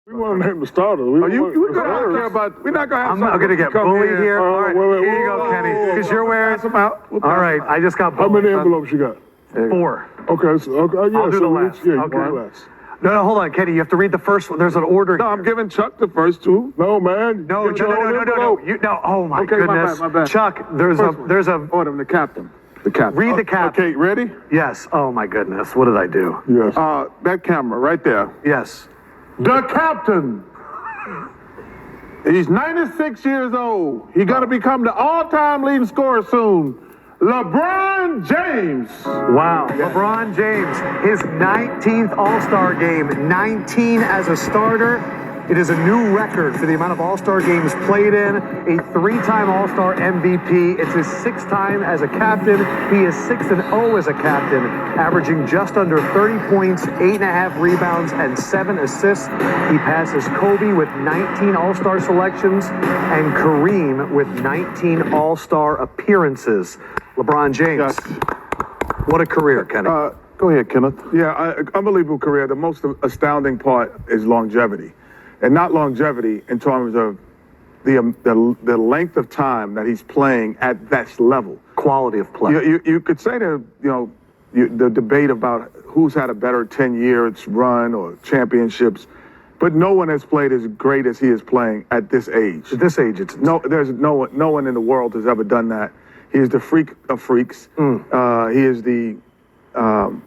We want to name the starter. We're not going to care about. We're not going to have. I'm not going to get bullied here. All right, here you go, Kenny. Because you're wearing. All right, I just got bullied. How many envelopes you got? 4. Okay, so yeah, I'll do the last. Okay. No, hold on, Kenny. You have to read the first one. There's an order. No, I'm giving Chuck the first 2. No, man. No. No. Oh my goodness. My bad. Chuck, there's a. Order the captain. The captain. Read the captain. Okay, ready? Yes. Oh my goodness. What did I do? Yes. That camera right there. Yes. The captain. He's 96 years old. He's going to become the all-time leading scorer soon. LeBron James. Wow. LeBron James, his 19th All-Star game, 19 as a starter. It is a new record for the amount of All-Star games played in. A 3-time All-Star MVP. It's his 6th time as a captain. He is 6-0 as a captain, averaging just under 30 points, 8.5 rebounds, and 7 assists. He passes Kobe with 19 All-Star selections and Kareem with 19 All-Star appearances. LeBron James. Yes. What a career, Kenny. Go ahead, Kenneth. Yeah, unbelievable career. The most astounding part is longevity. And not longevity in terms of the length of time that he's playing at that level. Quality of play. You could say that, the debate about who's had a better 10-year run or championships, but no one has played as great as he is playing at this age. At this age, there's no one in the world has ever done that. He is the freak of freaks. He is the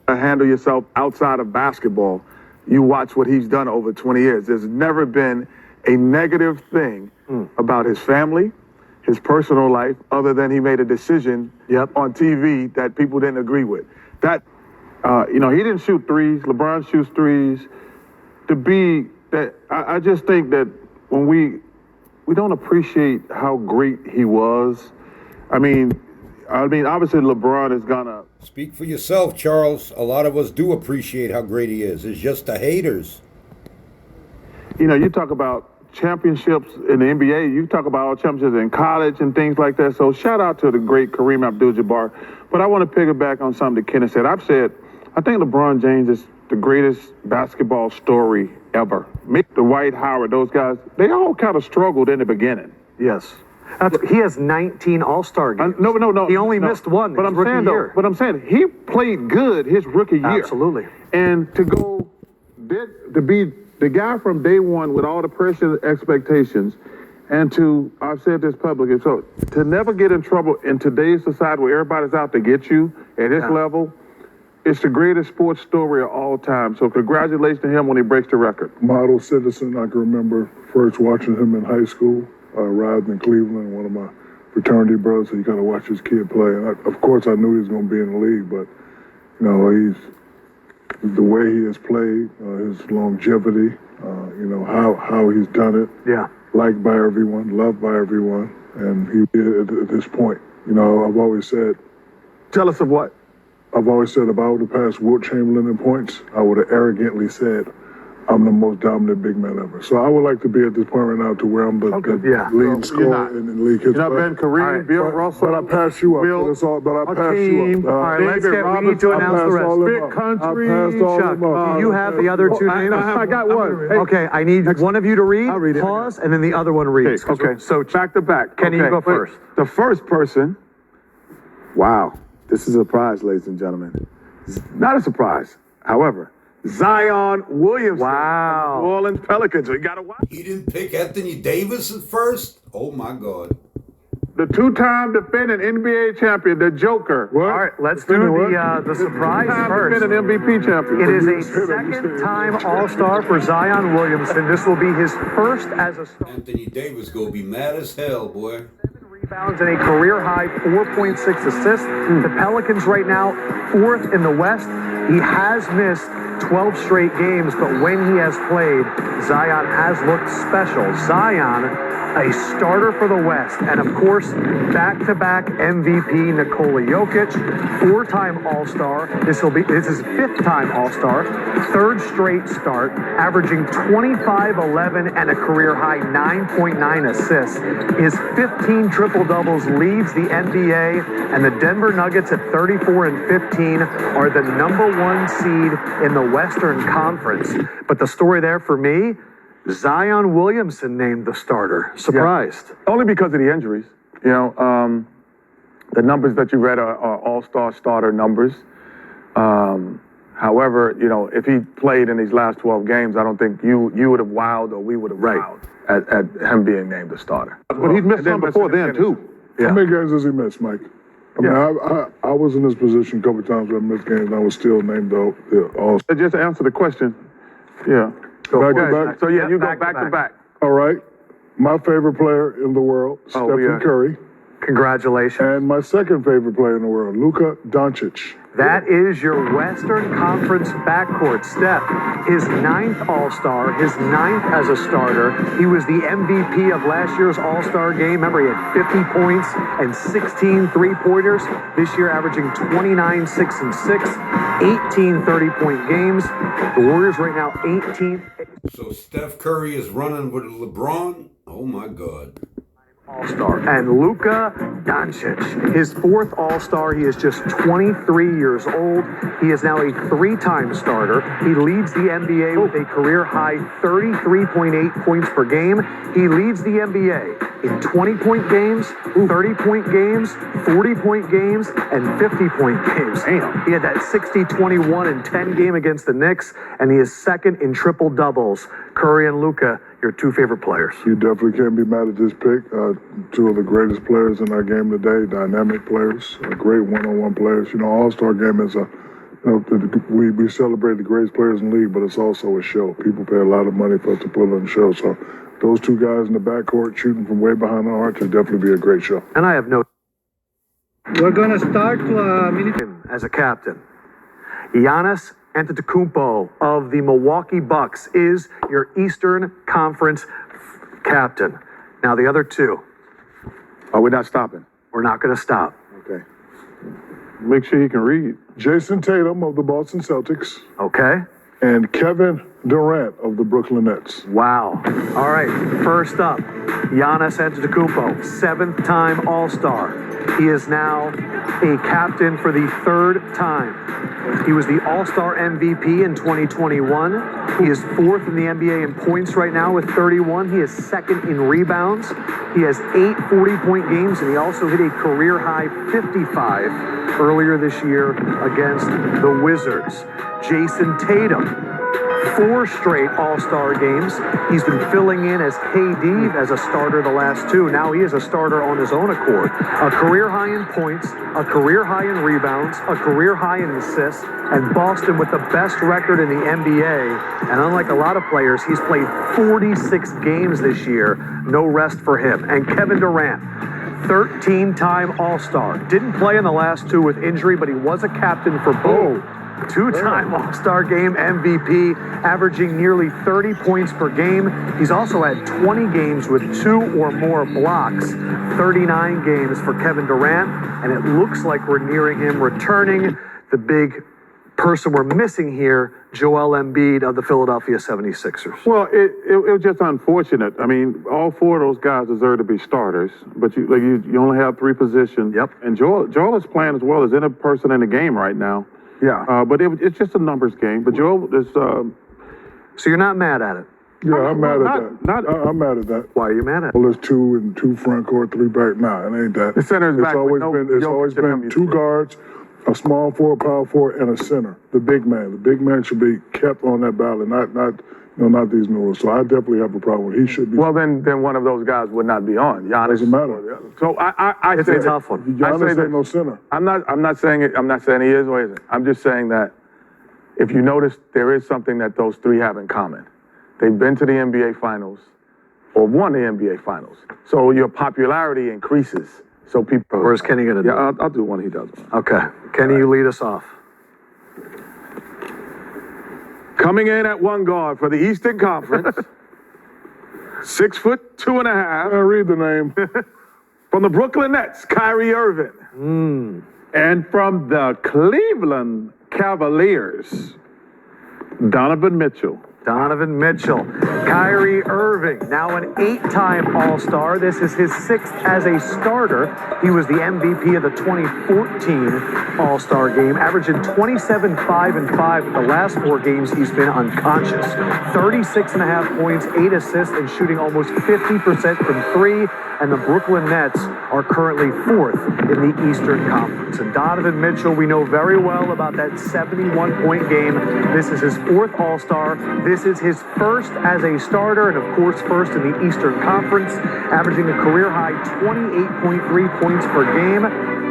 handle yourself outside of basketball. You watch what he's done over 20 years. There's never been a negative thing about his family, his personal life, other than he made a decision on TV that people didn't agree with. That, he didn't shoot threes. LeBron shoots threes. I just think that when we don't appreciate how great he was. I mean, obviously LeBron is gonna. Speak for yourself, Charles. A lot of us do appreciate how great he is. It's just the haters. You talk about championships in the NBA. You talk about all championships in college and things like that. So shout out to the great Kareem Abdul-Jabbar. But I want to piggyback on something that Kenneth said. I think LeBron James is the greatest basketball story ever. Mick, Dwight Howard, those guys, they all kind of struggled in the beginning. Yes. He has 19 All-Star games. No. He only missed one. But I'm saying he played good his rookie year. Absolutely. And to be the guy from day one with all the pressure and expectations, and I've said this publicly, so to never get in trouble in today's society where everybody's out to get you at this level, it's the greatest sports story of all time. So congratulations to him when he breaks the record. Model citizen. I can remember first watching him in high school. Riding in Cleveland, one of my fraternity brothers, so you got to watch his kid play. And of course, I knew he was going to be in the league, but he's the way he has played, his longevity, how he's done it. Yeah, liked by everyone, loved by everyone, and he did at this point. I've always said. Tell us of what? I've always said if I would have passed Wilt Chamberlain in points, I would have arrogantly said, I'm the most dominant big man ever. So I would like to be at this point right now to where I'm the leading scorer in the league. You're not Ben Kareem, Bill Russell. But I pass you up. I pass you up. All right, we need to announce the rest. Big Country. Chuck, do you have the other 2 names? I got one. Hey. Okay, I need one of you to read, I'll read it. pause, and then the other one reads. Okay, so back to back. Kenny, you go first. The first person, wow, this is a surprise, ladies and gentlemen. Not a surprise, however. Zion Williamson. Wow. New Orleans Pelicans. We got to watch. He didn't pick Anthony Davis at first? Oh, my God. The 2-time defending NBA champion, the Joker. All right, let's do the surprise first. Defending MVP champion. It is a 2nd-time All-Star for Zion Williamson. This will be his first as a star. Anthony Davis gonna be mad as hell, boy. 7 rebounds and a career-high 4.6 assists. The Pelicans right now 4th in the West. He has missed 12 straight games, but when he has played, Zion has looked special. Zion, a starter for the West, and of course, back-to-back MVP Nikola Jokic, 4-time All-Star. This is his 5th-time All-Star, 3rd straight start, averaging 25, 11, and a career-high 9.9 assists. His 15 triple-doubles leads the NBA, and the Denver Nuggets at 34 and 15 are the #1 seed in the Western Conference. But the story there for me, Zion Williamson named the starter. Surprised. Yeah. Only because of the injuries. You know, the numbers that you read are all-star starter numbers. However, you know, if he played in these last 12 games, I don't think you would have wowed or we would have wowed at him being named the starter. But he's missed some before then, too. Yeah. How many games does he miss, Mike? I mean, I was in this position a couple of times where I missed games and I was still named the All-Star. Just to answer the question, yeah. Back to back. So, yeah, you go back to back. All right. My favorite player in the world, Stephen Curry. Congratulations. And my second favorite player in the world, Luka Doncic. That is your Western Conference backcourt. Steph, his 9th All-Star, his 9th as a starter. He was the MVP of last year's All-Star game. Remember, he had 50 points and 16 three-pointers. This year, averaging 29, 6, and 6, 18 30-point games. The Warriors right now 18th. So Steph Curry is running with LeBron? Oh, my God. All-Star. And Luka Doncic, his 4th All-Star. He is just 23 years old. He is now a 3-time starter. He leads the NBA with a career-high 33.8 points per game. He leads the NBA in 20-point games, 30-point games, 40-point games, and 50-point games. Damn. He had that 60, 21, and 10 game against the Knicks, and he is second in triple-doubles. Curry and Luka, your 2 favorite players. You definitely can't be mad at this pick. 2 of the greatest players in our game today, dynamic players, great one-on-one players. You know, All-Star game is we celebrate the greatest players in the league, but it's also a show. People pay a lot of money for us to put on the show. So those 2 guys in the backcourt shooting from way behind the arc would definitely be a great show. And I have no... We're going to start as a captain. Giannis Antetokounmpo of the Milwaukee Bucks is your Eastern Conference captain. Now the other 2. Oh, we're not stopping. We're not going to stop. Okay. Make sure he can read. Jason Tatum of the Boston Celtics. Okay. And Kevin Durant of the Brooklyn Nets. Wow. All right. First up, Giannis Antetokounmpo, 7th-time All-Star. He is now a captain for the 3rd time. He was the All-Star MVP in 2021. He is 4th in the NBA in points right now with 31. He is 2nd in rebounds. He has 8 40-point games, and he also hit a career-high 55 earlier this year against the Wizards. Jason Tatum, 4 straight All-Star games. He's been filling in as KD as a starter the last 2. Now he is a starter on his own accord. A career high in points, a career high in rebounds, a career high in assists, and Boston with the best record in the NBA. And unlike a lot of players, he's played 46 games this year. No rest for him. And Kevin Durant, 13-time All-Star. Didn't play in the last 2 with injury, but he was a captain for both. 2-time All-Star Game MVP, averaging nearly 30 points per game. He's also had 20 games with 2 or more blocks, 39 games for Kevin Durant, and it looks like we're nearing him returning. The big person we're missing here, Joel Embiid of the Philadelphia 76ers. Well, it was just unfortunate. I mean, all 4 of those guys deserve to be starters, but you only have 3 positions. Yep. And Joel is playing as well as any person in the game right now. Yeah. But it's just a numbers game. But Joel is... So you're not mad at it? Yeah, I'm mad at that. I'm mad at that. Why are you mad at it? Well, there's 2 and 2 front court, 3 back. Nah, it ain't that. The center's back. It's always been 2 guards, a small forward, power forward, and a center. The big man. The big man should be kept on that ballot, not these new rules. So I definitely have a problem. He should be. Well, then one of those guys would not be on. Giannis. Doesn't matter. So I It's say a tough one. Giannis ain't no center. I'm not saying it. I'm not saying he is or isn't. I'm just saying that if you notice, there is something that those 3 have in common. They've been to the NBA Finals or won the NBA Finals. So your popularity increases. So people. Or is Kenny going to do it? Yeah, I'll do one. He does one. Okay. Kenny, you lead us off. Coming in at 1 guard for the Eastern Conference, 6'2.5". Read the name. From the Brooklyn Nets, Kyrie Irving. And from the Cleveland Cavaliers, Donovan Mitchell. Donovan Mitchell. Kyrie Irving, now an 8-time All-Star. This is his 6th as a starter. He was the MVP of the 2014 All-Star game, averaging 27, 5, and 5. The last 4 games he's been unconscious. 36.5 points, 8 assists, and shooting almost 50% from 3. And the Brooklyn Nets are currently 4th in the Eastern Conference. And Donovan Mitchell, we know very well about that 71-point game. This is his 4th All-Star. This is his 1st as a starter, and of course, 1st in the Eastern Conference, averaging a career-high 28.3 points per game.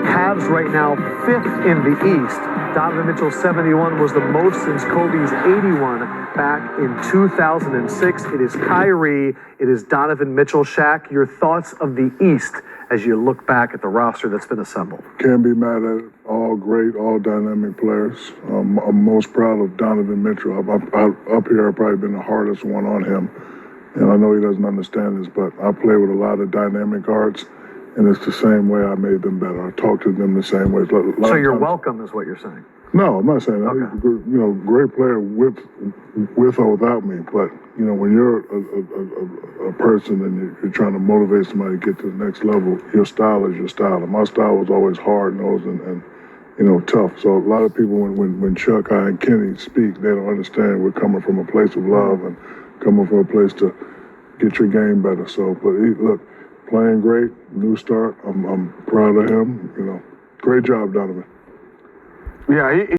Cavs right now 5th in the East. Donovan Mitchell's 71 was the most since Kobe's 81 back in 2006. It is Kyrie. It is Donovan Mitchell. Shaq, your thoughts of the East as you look back at the roster that's been assembled? Can't be mad at it. All great, all dynamic players. I'm most proud of Donovan Mitchell. Up here, I've probably been the hardest one on him. And I know he doesn't understand this, but I play with a lot of dynamic guards, and it's the same way I made them better. I talk to them the same way. So you're welcome is what you're saying? No, I'm not saying that. Okay. You know, great player with or without me. But, you know, when you're a person and you're trying to motivate somebody to get to the next level, your style is your style. And my style was always hard-nosed and you know, tough. So a lot of people, when Chuck, I, and Kenny speak, they don't understand we're coming from a place of love and coming from a place to get your game better. So, but look, playing great, new start. I'm proud of him. You know, great job, Donovan. Yeah,